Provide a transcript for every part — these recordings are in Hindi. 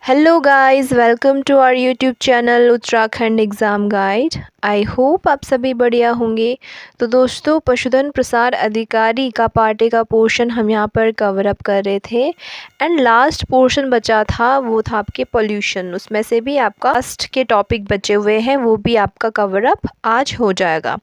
Hello guys, welcome to our YouTube channel Uttarakhand exam guide. I hope आप सभी बढ़िया होंगे। तो दोस्तों, पशुधन प्रसार अधिकारी का पार्ट ए का पोर्शन हम यहाँ पर कवर अप कर रहे थे एंड लास्ट पोर्शन बचा था वो था आपके पोल्यूशन। उसमें से भी आपका लास्ट के टॉपिक बचे हुए हैं, वो भी आपका कवर अप आज हो जाएगा।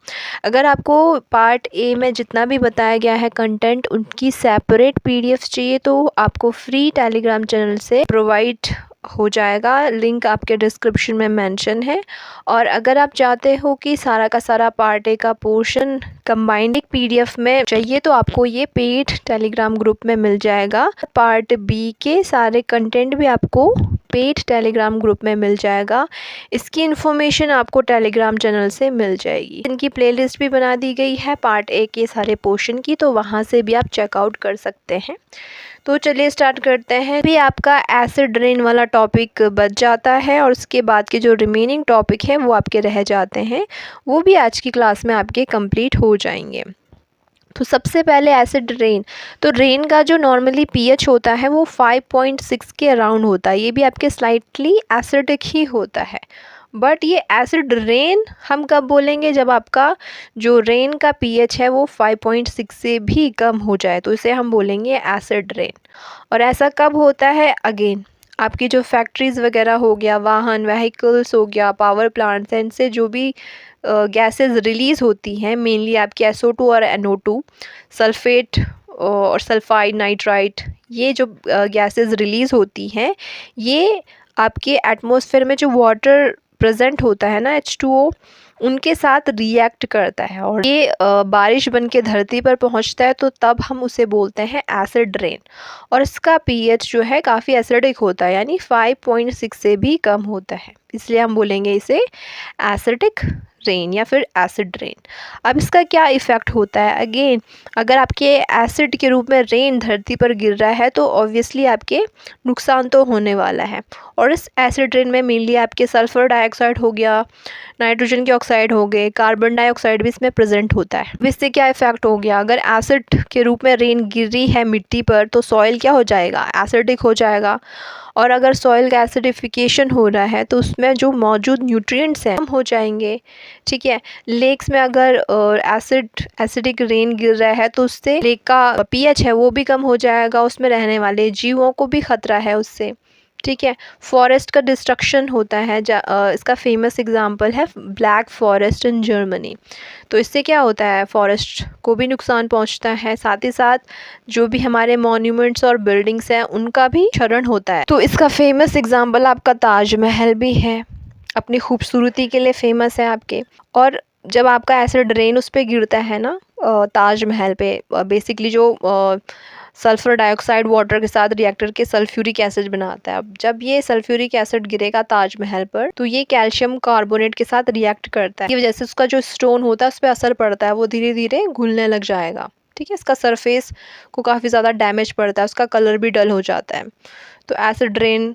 अगर आपको पार्ट ए में जितना भी बताया गया है कंटेंट, उनकी सेपरेट पीडीएफ चाहिए तो आपको फ्री टेलीग्राम चैनल से प्रोवाइड हो जाएगा। लिंक आपके डिस्क्रिप्शन में मेंशन है। और अगर आप चाहते हो कि सारा का सारा पार्ट ए का पोर्शन कंबाइंड एक पीडीएफ में चाहिए तो आपको ये पेड टेलीग्राम ग्रुप में मिल जाएगा। पार्ट बी के सारे कंटेंट भी आपको पेड टेलीग्राम ग्रुप में मिल जाएगा। इसकी इन्फॉर्मेशन आपको टेलीग्राम चैनल से मिल जाएगी। इनकी प्लेलिस्ट भी बना दी गई है पार्ट ए के सारे पोर्शन की, तो वहाँ से भी आप चेकआउट कर सकते हैं। तो चलिए स्टार्ट करते हैं। भी आपका एसिड रेन वाला टॉपिक बच जाता है और उसके बाद के जो रिमेनिंग टॉपिक हैं वो आपके रह जाते हैं, वो भी आज की क्लास में आपके कंप्लीट हो जाएंगे। तो सबसे पहले एसिड रेन। तो रेन का जो नॉर्मली पीएच होता है वो 5.6 के अराउंड होता है। ये भी आपके स्लाइटली एसिडिक ही होता है। बट ये एसिड रेन हम कब बोलेंगे? जब आपका जो रेन का पीएच है वो 5.6 से भी कम हो जाए तो इसे हम बोलेंगे एसिड रेन। और ऐसा कब होता है? अगेन आपकी जो फैक्ट्रीज़ वगैरह हो गया, वाहन व्हीकल्स हो गया, पावर प्लांट्स, इनसे जो भी गैसेस रिलीज़ होती हैं, मेनली आपकी SO2 और NO2, सल्फेट और सल्फाइड, नाइट्राइट, ये जो गैसेस रिलीज़ होती हैं, ये आपके एटमॉस्फेयर में जो वाटर प्रेजेंट होता है ना, H2O, उनके साथ रिएक्ट करता है और ये बारिश बन के धरती पर पहुंचता है, तो तब हम उसे बोलते हैं एसिड रेन। और इसका पीएच जो है काफ़ी एसिडिक होता है, यानी 5.6 से भी कम होता है, इसलिए हम बोलेंगे इसे एसिडिक रेन या फिर एसिड रेन। अब इसका क्या इफ़ेक्ट होता है? अगेन अगर आपके एसिड के रूप में रेन धरती पर गिर रहा है तो ऑब्वियसली आपके नुकसान तो होने वाला है। और इस एसिड रेन में मेनली आपके सल्फ़र डाइऑक्साइड हो गया, नाइट्रोजन के ऑक्साइड हो गए, कार्बन डाइऑक्साइड भी इसमें प्रेजेंट होता है। अब इससे क्या इफ़ेक्ट हो गया? अगर एसिड के रूप में रेन गिर रही है मिट्टी पर तो सॉइल क्या हो जाएगा? एसिडिक हो जाएगा। और अगर सॉइल का एसिडिफिकेशन हो रहा है तो उसमें जो मौजूद न्यूट्रिएंट्स हैं कम हो जाएंगे। ठीक है। लेक्स में अगर एसिडिक रेन गिर रहा है तो उससे लेक का पीएच है वो भी कम हो जाएगा, उसमें रहने वाले जीवों को भी खतरा है उससे। ठीक है। फॉरेस्ट का डिस्ट्रक्शन होता है, इसका फेमस एग्जांपल है ब्लैक फॉरेस्ट इन जर्मनी। तो इससे क्या होता है? फॉरेस्ट को भी नुकसान पहुंचता है, साथ ही साथ जो भी हमारे मॉन्यूमेंट्स और बिल्डिंग्स हैं उनका भी क्षरण होता है। तो इसका फेमस एग्जांपल आपका ताजमहल भी है, अपनी खूबसूरती के लिए फेमस है आपके। और जब आपका एसिड रेन उस पर गिरता है ना, ताजमहल पे, बेसिकली जो सल्फ़र डाइऑक्साइड वाटर के साथ रिएक्टर के सल्फ्यूरिक एसिड बनाता है। अब जब ये सल्फ्यूरिक एसिड गिरेगा ताजमहल पर तो ये कैल्शियम कार्बोनेट के साथ रिएक्ट करता है, की वजह से उसका जो स्टोन होता है उस पर असर पड़ता है, वो धीरे धीरे घुलने लग जाएगा। ठीक है। इसका सरफेस को काफ़ी ज़्यादा डैमेज पड़ता है, उसका कलर भी डल हो जाता है। तो एसिड रेन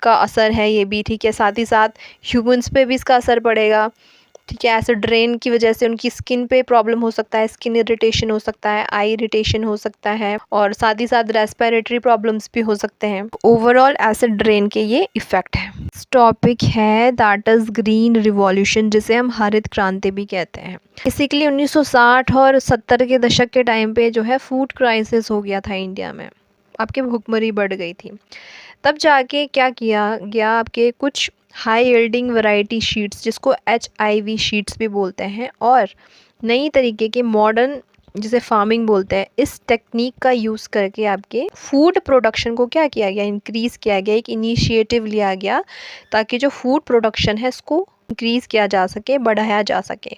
का असर है ये भी। ठीक है। साथ ही साथ ह्यूमंस पे भी इसका असर पड़ेगा। ठीक है। एसिड रेन की वजह से उनकी स्किन पे प्रॉब्लम हो सकता है, स्किन इरिटेशन हो सकता है, आई इरिटेशन हो सकता है, और साथ ही साथ रेस्पिरेटरी प्रॉब्लम्स भी हो सकते हैं। ओवरऑल एसिड रेन के ये इफ़ेक्ट है। टॉपिक है दैट इज़ ग्रीन रिवॉल्यूशन, जिसे हम हरित क्रांति भी कहते हैं। बेसिकली 1960 और 70 के दशक के टाइम पे जो है फूड क्राइसिस हो गया था इंडिया में, आपके भुखमरी बढ़ गई थी। तब जाके क्या किया गया, आपके कुछ हाई यील्डिंग वैरायटी शीट्स, जिसको HIV शीट्स भी बोलते हैं, और नई तरीके के मॉडर्न जिसे फार्मिंग बोलते हैं, इस टेक्निक का यूज़ करके आपके फूड प्रोडक्शन को क्या किया गया? इंक्रीज़ किया गया। एक इनिशिएटिव लिया गया ताकि जो फूड प्रोडक्शन है इसको इंक्रीज़ किया जा सके, बढ़ाया जा सके।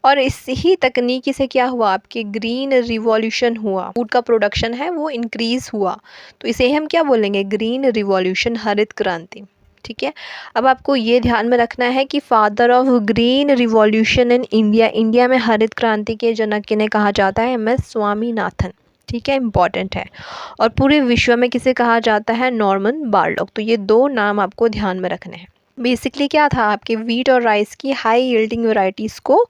और इस ही तकनीकी से क्या हुआ? आपके ग्रीन रिवॉल्यूशन हुआ, फूड का प्रोडक्शन है वो इंक्रीज़ हुआ। तो इसे हम क्या बोलेंगे? ग्रीन रिवॉल्यूशन, हरित क्रांति। ठीक है। अब आपको ये ध्यान में रखना है कि father of green revolution in India, India में हरित क्रांति के जनक किन्हें कहा जाता है? MS स्वामीनाथन। ठीक है, इम्पॉर्टेंट है। और पूरे विश्व में किसे कहा जाता है? Norman Borlaug. तो ये दो नाम आपको ध्यान में रखने हैं। बेसिकली क्या था? आपके वीट और राइस की हाई यील्डिंग वैरायटीज़ को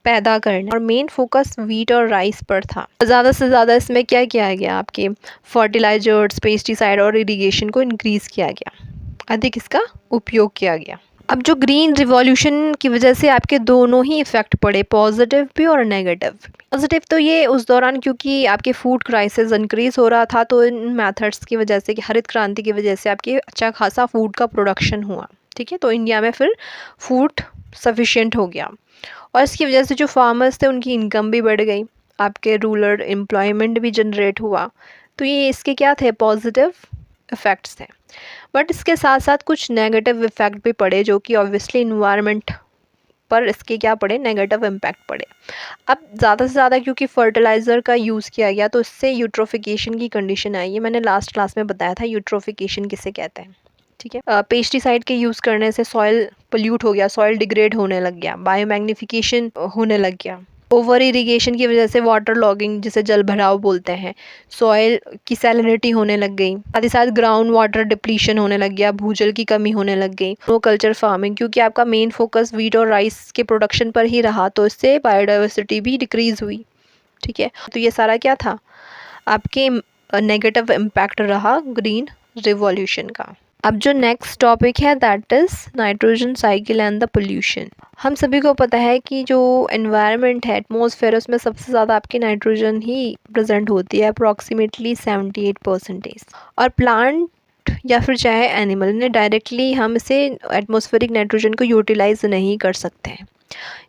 पैदा करना, और मेन फोकस वीट और राइस पर था। ज़्यादा से ज़्यादा इसमें क्या किया गया? आपके फर्टिलाइजर्स, पेस्टिसाइड और इरिगेशन को इंक्रीज़ किया गया। अधिक इसका उपयोग किया गया। अब जो ग्रीन रिवॉल्यूशन की वजह से आपके दोनों ही इफ़ेक्ट पड़े, पॉजिटिव भी और नेगेटिव भी। पॉजिटिव तो ये उस दौरान क्योंकि आपके फूड क्राइसिस इंक्रीज़ हो रहा था, तो इन मेथड्स की वजह से कि हरित क्रांति की वजह से आपके अच्छा खासा फूड का प्रोडक्शन हुआ, ठीक है। तो इंडिया में फिर फूड सफिशिएंट हो गया और इसकी वजह से जो फार्मर्स थे उनकी इनकम भी बढ़ गई, आपके रूरल एम्प्लॉयमेंट भी जनरेट हुआ। तो ये इसके क्या थे, पॉजिटिव इफ़ेक्ट्स थे। बट इसके साथ साथ कुछ नेगेटिव इफ़ेक्ट भी पड़े, जो कि ऑब्वियसली इन्वायरमेंट पर इसके क्या पड़े, नेगेटिव इम्पैक्ट पड़े। अब ज़्यादा से ज़्यादा क्योंकि फर्टिलाइज़र का यूज़ किया गया तो इससे यूट्रोफिकेशन की कंडीशन आई है। मैंने लास्ट क्लास में बताया था यूट्रोफिकेशन किसे कहते हैं, ठीक है। पेस्टिसाइड के यूज़ करने से सॉइल पोल्यूट हो गया, सॉइल डिग्रेड होने लग गया, बायोमैग्निफिकेशन होने लग गया। ओवर इरिगेशन की वजह से वाटर लॉगिंग, जिसे जल भराव बोलते हैं, सॉइल की सैलिनिटी होने लग गई। साथ ही साथ ग्राउंड वाटर डिप्लीशन होने लग गया, भूजल की कमी होने लग गई। मोनोकल्चर फार्मिंग, क्योंकि आपका मेन फोकस वीट और राइस के प्रोडक्शन पर ही रहा, तो इससे बायोडाइवर्सिटी भी डिक्रीज़ हुई, ठीक है। तो ये सारा क्या था, आपके नेगेटिव इम्पैक्ट रहा ग्रीन रिवॉल्यूशन का। अब जो नेक्स्ट टॉपिक है that is nitrogen cycle and the pollution. हम सभी को पता है कि जो एनवायरनमेंट है, एटमॉस्फेयर, उसमें सबसे ज़्यादा आपकी नाइट्रोजन ही प्रेजेंट होती है, अप्रॉक्सीमेटली 78%। और प्लांट या फिर चाहे एनिमल ने डायरेक्टली हम इसे एटमॉस्फेरिक नाइट्रोजन को यूटिलाइज नहीं कर सकते हैं।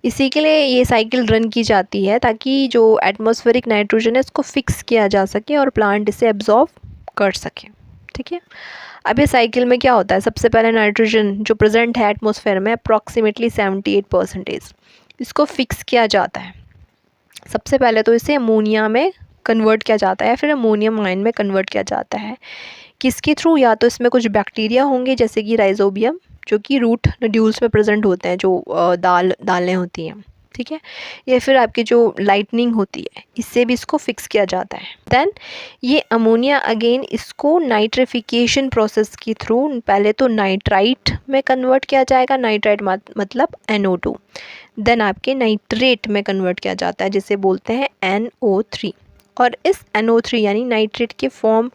इसी के लिए ये साइकिल रन की जाती है ताकि जो एटमॉस्फेरिक नाइट्रोजन है इसको फिक्स किया जा सके और प्लांट इसे एब्जॉर्ब कर सके, ठीक है। अब इस साइकिल में क्या होता है, सबसे पहले नाइट्रोजन जो प्रेजेंट है एटमॉस्फेयर में अप्रॉक्सीमेटली 78%, इसको फिक्स किया जाता है। सबसे पहले तो इसे अमोनिया में कन्वर्ट किया जाता है, फिर अमोनियम आयन में कन्वर्ट किया जाता है। किसके थ्रू, या तो इसमें कुछ बैक्टीरिया होंगे जैसे कि राइजोबियम, जो कि रूट नोड्यूल्स में प्रेजेंट होते हैं, जो दालें होती हैं, ठीक है। या फिर आपकी जो लाइटनिंग होती है, इससे भी इसको फिक्स किया जाता है। देन ये अमोनिया अगेन इसको नाइट्रिफिकेशन प्रोसेस के थ्रू पहले तो नाइट्राइट में कन्वर्ट किया जाएगा, नाइट्राइट मतलब NO2। देन आपके नाइट्रेट में कन्वर्ट किया जाता है जिसे बोलते हैं NO3। और इस NO3 यानी नाइट्रेट के फॉर्म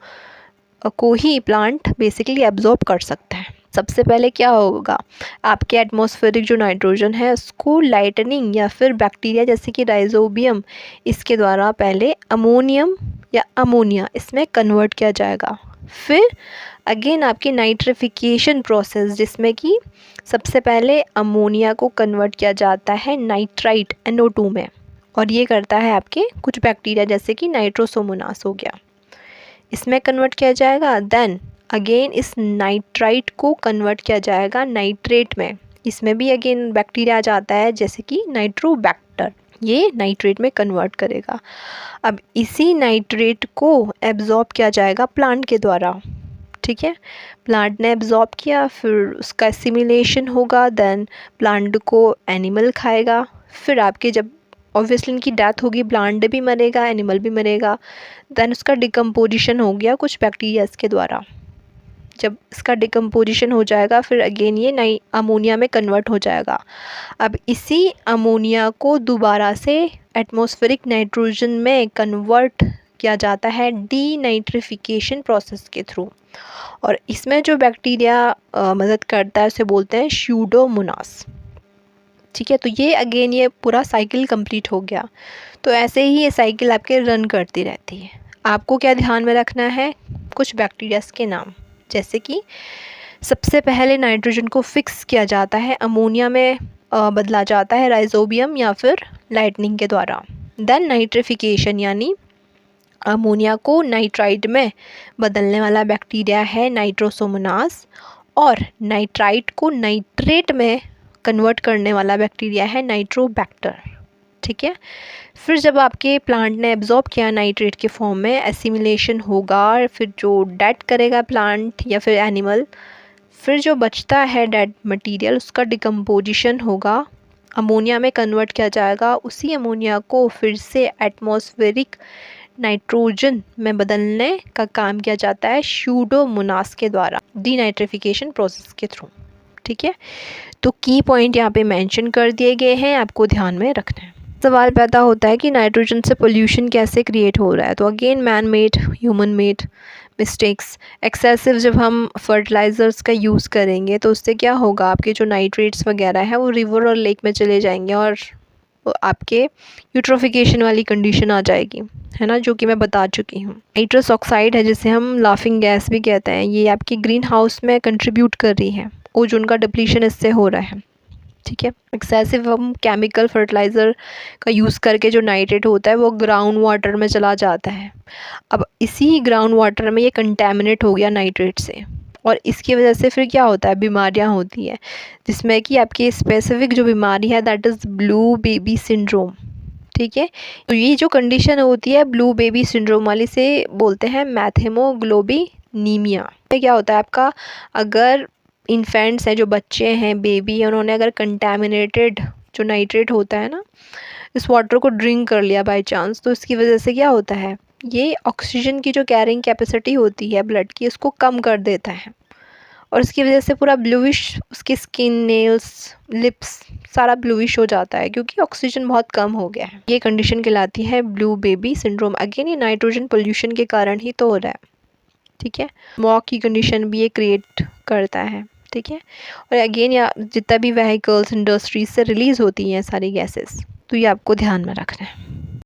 को ही प्लांट बेसिकली एब्जॉर्ब कर सकता है। सबसे पहले क्या होगा, आपके एटमॉस्फेरिक जो नाइट्रोजन है उसको लाइटनिंग या फिर बैक्टीरिया जैसे कि राइजोबियम, इसके द्वारा पहले अमोनियम या अमोनिया इसमें कन्वर्ट किया जाएगा। फिर अगेन आपकी नाइट्रिफिकेशन प्रोसेस, जिसमें कि सबसे पहले अमोनिया को कन्वर्ट किया जाता है नाइट्राइट NO2 में, और ये करता है आपके कुछ बैक्टीरिया जैसे कि नाइट्रोसोमोनास हो गया, इसमें कन्वर्ट किया जाएगा। देन अगेन इस नाइट्राइट को कन्वर्ट किया जाएगा नाइट्रेट में, इसमें भी अगेन बैक्टीरिया आ जाता है जैसे कि नाइट्रोबैक्टर, ये नाइट्रेट में कन्वर्ट करेगा। अब इसी नाइट्रेट को एब्जॉर्ब किया जाएगा प्लांट के द्वारा, ठीक है। प्लांट ने एब्जॉर्ब किया, फिर उसका एसिमिलेशन होगा, देन प्लांट को एनिमल खाएगा। फिर आपके जब ऑब्वियसली इनकी डेथ होगी, प्लांट भी मरेगा, एनिमल भी मरेगा। देन उसका डिकम्पोजिशन हो गया कुछ बैक्टीरियाज के द्वारा। जब इसका डिकम्पोजिशन हो जाएगा, फिर अगेन ये नई अमोनिया में कन्वर्ट हो जाएगा। अब इसी अमोनिया को दोबारा से एटमॉस्फेरिक नाइट्रोजन में कन्वर्ट किया जाता है डीनाइट्रिफिकेशन प्रोसेस के थ्रू, और इसमें जो बैक्टीरिया मदद करता है उसे बोलते हैं स्यूडोमोनास, ठीक है। तो ये अगेन ये पूरा साइकिल कंप्लीट हो गया। तो ऐसे ही ये साइकिल आपके रन करती रहती है। आपको क्या ध्यान में रखना है, कुछ बैक्टीरियाज के नाम, जैसे कि सबसे पहले नाइट्रोजन को फिक्स किया जाता है, अमोनिया में बदला जाता है राइजोबियम या फिर लाइटनिंग के द्वारा। देन नाइट्रिफिकेशन यानी अमोनिया को नाइट्राइट में बदलने वाला बैक्टीरिया है नाइट्रोसोमोनास, और नाइट्राइट को नाइट्रेट में कन्वर्ट करने वाला बैक्टीरिया है नाइट्रोबैक्टर, ठीक है। फिर जब आपके प्लांट ने एब्जॉर्ब किया नाइट्रेट के फॉर्म में, एसिमिलेशन होगा, फिर जो डेड करेगा प्लांट या फिर एनिमल, फिर जो बचता है डेड मटेरियल उसका डिकम्पोजिशन होगा, अमोनिया में कन्वर्ट किया जाएगा। उसी अमोनिया को फिर से एटमॉस्फेरिक नाइट्रोजन में बदलने का काम किया जाता है स्यूडोमोनास के द्वारा, डीनाइट्रिफिकेशन प्रोसेस के थ्रू, ठीक है। तो की पॉइंट यहाँ पे मेंशन कर दिए गए हैं, आपको ध्यान में रखना है। सवाल पैदा होता है कि नाइट्रोजन से पोल्यूशन कैसे क्रिएट हो रहा है, तो again man made, human made, mistakes, excessive जब हम फर्टिलाइज़र्स का यूज़ करेंगे तो उससे क्या होगा, आपके जो नाइट्रेट्स वगैरह हैं वो रिवर और लेक में चले जाएंगे और आपके यूट्रोफिकेशन वाली कंडीशन आ जाएगी, है ना, जो कि मैं बता चुकी हूँ। नाइट्रस ऑक्साइड है जिसे हम लाफिंग गैस भी कहते हैं, ये आपकी ग्रीन हाउस में कंट्रीब्यूट कर रही है, ओजोन का डिप्लीशन इससे हो रहा है, ठीक है। एक्सेसिव हम केमिकल फर्टिलाइज़र का यूज़ करके जो नाइट्रेट होता है वो ग्राउंड वाटर में चला जाता है। अब इसी ग्राउंड वाटर में ये कंटेमिनेट हो गया नाइट्रेट से, और इसकी वजह से फिर क्या होता है, बीमारियां होती हैं, जिसमें कि आपकी स्पेसिफिक जो बीमारी है that is blue baby syndrome, ठीक है। तो ये जो कंडीशन होती है ब्लू बेबी सिंड्रोम वाली से बोलते हैं मैथेमोग्लोबिनीमिया। क्या होता है आपका, अगर इन्फेंट्स हैं, जो बच्चे हैं, बेबी हैं, उन्होंने अगर कंटेमिनेटेड जो नाइट्रेट होता है ना, इस वाटर को ड्रिंक कर लिया बाय चांस, तो इसकी वजह से क्या होता है, ये ऑक्सीजन की जो कैरिंग कैपेसिटी होती है ब्लड की, उसको कम कर देता है, और इसकी वजह से पूरा ब्लूइश उसकी स्किन, नेल्स, लिप्स सारा ब्लूइश हो जाता है, क्योंकि ऑक्सीजन बहुत कम हो गया है। ये कंडीशन कहलाती है ब्लू बेबी सिंड्रोम। अगेन ये नाइट्रोजन पोल्यूशन के कारण ही तो हो रहा है, ठीक है। स्मॉग की कंडीशन भी ये क्रिएट करता है, ठीक है। और अगेन या जितना भी व्हीकल्स, इंडस्ट्रीज से रिलीज़ होती हैं सारी गैसेस, तो ये आपको ध्यान में रखना है।